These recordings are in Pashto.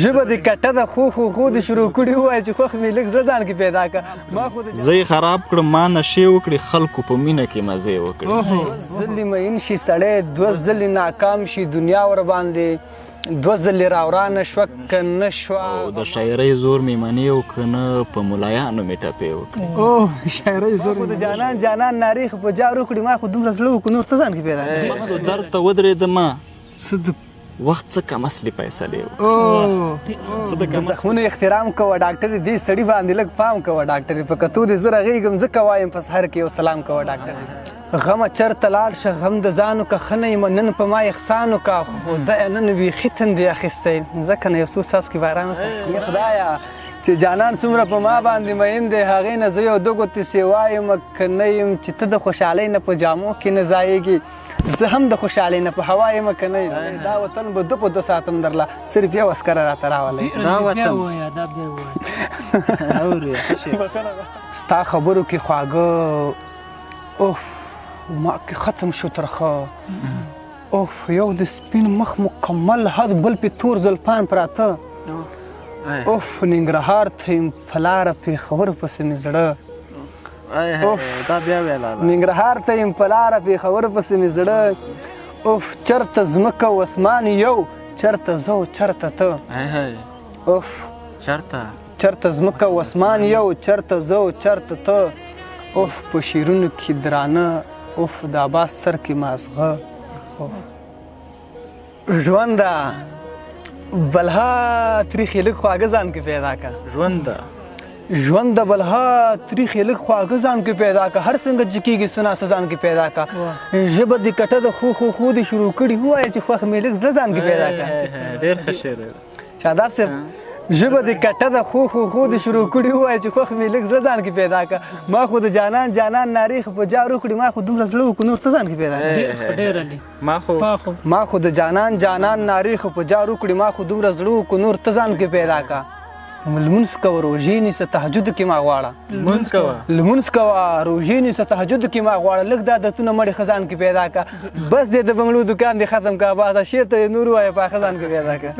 ژبه د کټه د خو د شروع کړي ووایي چې خوښ مې لږ زړه ځان کې پیدا کړه ما خو زه یې خراب کړم ما نشې وکړې خلکو په مینه کې مزې وکړې ځلې مین شي سړی دوه ځلې ناکام شي دنیا ورباندې دوه ځلې راورانه شوه که نه شوه د شاعرۍ زور مې منې او که نه په ملایانو مې ټپې وکړې شاعرۍ زور د جانان نارې خو په جار وکړي ما خو دومره زړه وکړو نور ته ځان کې پیدا مستو درد ته ودرېدمه وخت څه کم اصلي فیصلې زخمونو احترام کوه ډاکټر دې سړي باندې لږ پام کوه ډاکټر په کتو دې زه رغېږم ځکه وایم په سحر کې یو سلام کوه ډاکټر غمه چرته لاړ شه غم د ځان وکړه ښه نه یم نن په ما احسان وکړه خدایه نن بیخي تندې اخیستی ځکه نه یو څو څاڅکي باران وکړه خدایه چې جانان څومره په ما باندې مین دی هغې نه زه یو دوه ګوتې سیوا یم که نه یم چې ته د خوشحالۍ نه په جامو کې نه ځایږي زه هم د خوشحالۍ نه په هوا یم که نه یم دا وطن به دو په دو ساتم درله صرف یو عسکره راته راولئ ستا خبرو کې خواږه اوف ما کې ختم شو ترخه اوف یو د سپین مخ مکمل حد بل پې تور زلفان پراته اوف ننګرهار ته یم په لاره پېښور پسې مې زړه ننګرهار ته یم په لاره پېښور پسې مې زړه اوف چرته ځمکه و اسمان یو چرته زه او چرته ته اوف چرته ځمکه و اسمان یو چرته زه او چرته ته اوف په شیرونو کې درانه اوف د عباس سر کې مازغه ژونده بلها تریخې لږ خواږه ځان کې پیدا کړه ژونده بلها تریخې لږ خواږه ځان کې پیدا کړه هر څنګه چې کېږي سناسه ځان کې پیدا کړه ژبه د کټه د خو دې شروع کړي ووایه چې خوښ مې لږ زړه ځان کې پیدا کړه ډېر ښه شعر شاداب صاحب ژبه د کټه د خو دې شروع کړي ووایه چې خوښ مې لږ زړه ځان کې پیدا کړه ما خو د جانان نارې خو په جار وکړي ما خو دومره زړه وکړو نور ته ځان کې پیدا کړه ما خو د جانان نارې خو په جار وکړي ما خو دومره زړه وکړو نور ته ځان کې پیدا کړه لمونځ کوه روژې نیسه تهجد کې ما غواړه لمونځ کوه روژې نیسه تهجد کې ما غواړه لږ دا عادتونه مړې خزان کې پیدا کړه بس دې د بنګلو دکان دې ختم کړه باسه شعر ته یې نور ووایه په خزان کې پیدا کړه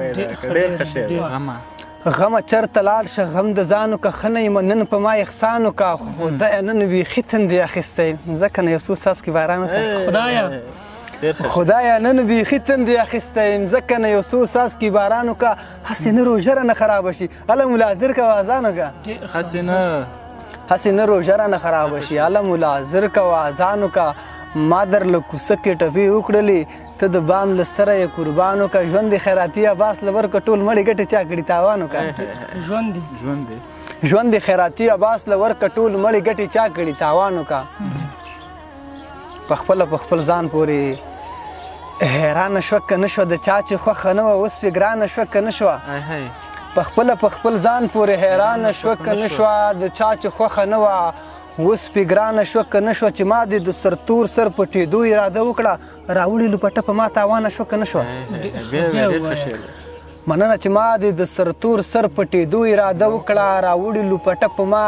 غمه چرته لاړ شه غم د ځان وکړه ښه نه یم نن په ما احسان وکړه خدایه نن بیخي تندې اخیستی ځکه نه یو څو څاڅکي باران خدایه نن بیخي تندې اخیستی یم ځکه نه یو څو څاڅکي باران وکړه هسې نه روژه رانه خرابه شي هله ملا زر کوه اذان وکړه هسې نه روژه رانه خرابه شي هله ملا زر کوه اذان وکړه ما درله کوڅه کې ټپې وکړلې ته د بام له سره یې قربان وکړه ژوند دې خیراتي عباس له ورکه ټول مړې ګټې چا کړي تاوان وکړه ژوند دې خیراتي عباس له ورکه ټول مړې ګټې چا کړي تاوان وکړه په خپل ځان پورې حیرانه شوه که نه شوه د چا چې خوښه نه وه اوس پې ګرانه شوه که نه شوه په خپل ځان پورې حیرانه شوه که نه شوه د چا چې خوښه نه وه اوس پې ګرانه شوه که نه شوه چې ما دې د سرتور سر پټېدو اراده وکړه راوړې لوپټه په ما تاوانه شوه که نه شوه مننه چې ما دې د سرتور سر پټېدو اراده وکړه راوړې لوپټه په ما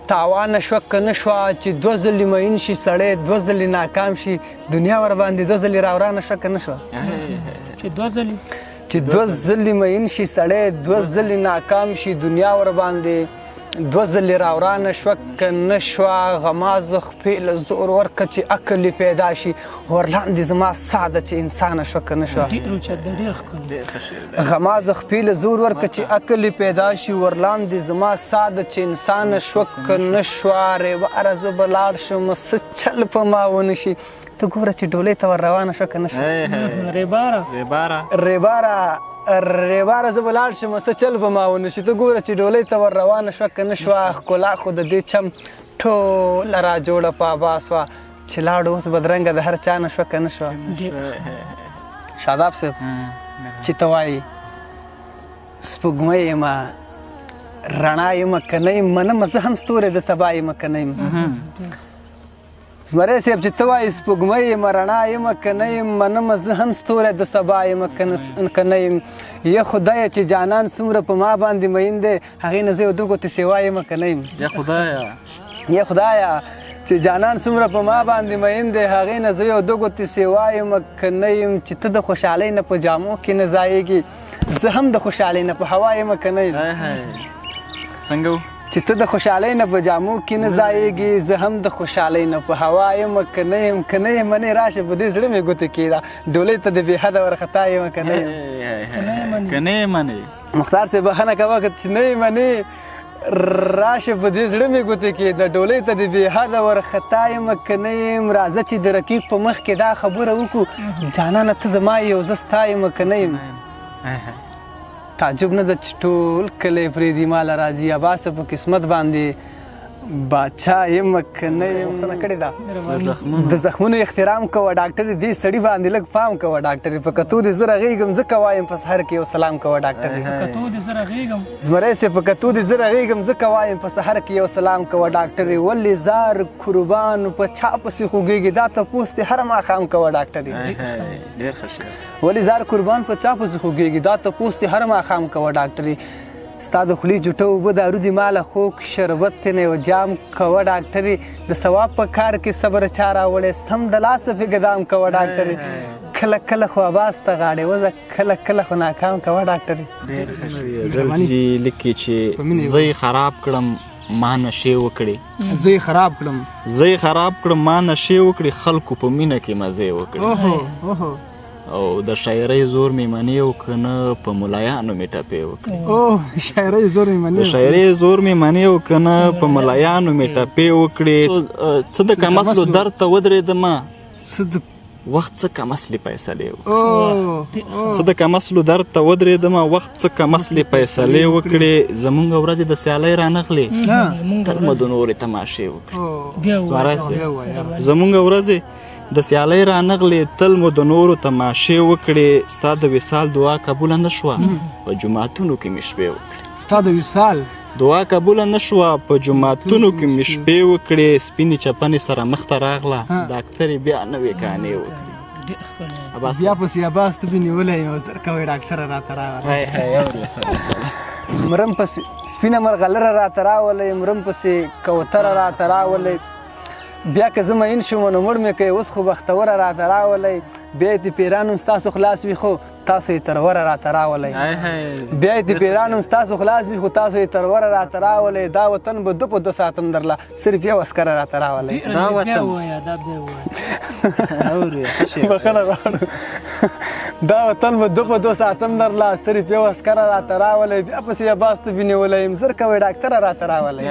تاوانه شوه که نه شوه چې دوه ځلې مین شي سړی دوه ځلې ناکام شي دنیا ورباندې دوه ځلې راورانه شوه که نه شوه چې دوه ځلې مین شي سړی دوه ځلې ناکام شي دنیا ورباندې دوه ځلې راورانه شوه که نه شوه غمازه خپې له زور ورکړه چې عقل یې پیدا شي ورلاندې زما ساه ده چې انسانه شوه که نه شوه غمازه خپې له زور ورکړه چې عقل یې پیدا شي ورلاندې زما ساه ده چې انسانه شوه که نه شوه ریواره زه به لاړ شم څه چل په ما ونه شي ته ګوره چې ډولۍ ته ور روانه شوه که نه شوه ریباره زه به لاړ شم څه چل به ما ونه شي ته ګوره چې ډولۍ ته ور روانه شوه که نه شوه ښکلا خو د دې چم ټوله را جوړه په اباس وه چې لاړو اوس بدرنګه د هر چا نه شوه که نه شوه شاداب صاحب چې ته وایي سپوږمۍ یمه رڼا یمه که نه یم منمه زه هم ستوری د سبا یمه که نه یم زمری صاحب چې ته وایې سپوږمۍ یم رڼا یم که نه یم منمه زه هم ستوری د سبا یم که نه یم یا خدایه چې جانان څومره په ما باندې مین دی هغې نه زه یو دوه ګوتې سیوا یم که نه یم یا خدایه چې جانان څومره په ما باندې مین دی هغې نه زه یو دوه ګوتې سیوا یم که نه یم چې ته د خوشحالۍ نه په جامو کې نه ځایږي زه هم د خوشحالۍ نه په هوا یم که نه یم څنګه و چې ته د خوشحالۍ نه په جامو کې نه ځایږي زه هم د خوشحالۍ نه په هوا یم که نه یم که نه یم منې راشه په دې زړه مې ګوتې کېږده ډولۍ ته د بې حده ورخطا یم که نه یم که نه یې منې مختار صاحب بخښنه کوه که چې نه یې منې راشه په دې زړه مې ګوتې کېږده ډولۍ ته د بې حده ورخطا یم که نه یم راځه چې د رقیب په مخ کې دا خبره وکړو جانانه ته زما یې او زه ستا یم که نه یم تعجب نه ده چې ټول کلی پرېږدي ماله راځي عباسه په قسمت باندې باچا یم که نه یم پوښتنه کړې ده د زخمونو احترام کوه ډاکټر دې سړي باندې لږ پام کوه ډاکټر په کتو دې زه رغېږم ځکه وایم په سحر کې یو سلام کوه ډاکټر زمری صاحب په کتو دې زه رغېږم ځکه وایم په سحر کې یو سلام کوه ډاکټر ولې زار قربان په چا پسې خوږېږي دا تپوس دې هر ماښام کوه ډاکټر ډېر ښه شی ولې زار قربان په چا پسې خوږېږي دا تپوس دې هر ماښام کوه ډاکټر ستا د خولې جوټه اوبه دارو دي ماله خوږ شربت تې نه یو جام کوه ډاکټرې د ثواب په کار کې صبر چا راوړی سم د لاسه پې ګدام کوه ډاکټرې کله کله خو عباس ته غاړې وځه کله کله خو ناکام کوه ډاکټرې زلجي لیکي چې زه یې خراب کړم ما نشې وکړې زه یې خراب کړم ما نشې وکړې خلکو په مینه کې مزې وکړې او د شاعرۍ زور مې منې او که نه په ملایانو مې ټپې وکړې شاعرۍ زور مې منې د شاعرۍ زور مې منې او که نه په ملایانو مې ټپې وکړې څه د کمسلو درد ته ودرېدمه وخت څه کم اصلي فیصلې څه د کم اصلو درد ته ودرېدمه وخت څه کم اصلي فیصلې وکړې زمونږ ورځې د سیالۍ رانغلې تل مو د نورې تماشې وکړې زمونږ ورځې د سیالۍ رانغلې تل مو د نورو تماشې وکړې ستا د وصال دعا قبوله نه شوه په جوماتونو کې مې شپې وکړې ستا د وصال دعا قبوله نه شوه په جوماتونو کې مې شپې وکړې سپینې چپنې سره مخ ته راغله ډاکټرې بیا نوې کانې وکړې بیا پسې عباس ته مې نیولی یو زر کوی ډاکټره راته راغله مرم پسې سپینه مرغلره راته راولی مرم پسې کوتره راته راولی بیا که زه مین شوم نو مړ مې کوي اوس خو بختوره راته راولی بیا یې پیرانو ستاسو خلاص وي خو تاسو یې تروره راته راولی بیا یې پیرانو ستاسو خلاص وي خو تاسو یې تروره راته راولی دا وطن به دو په دو ساتم درله صرف یو عسکره راته راولی بخښنه غواړم دا وطن به دو په دو ساتم درله صرف یو عسکره راته راولی بیا پسې عباس ته مې نیولی یم زر کوی ډاکټره راته راولی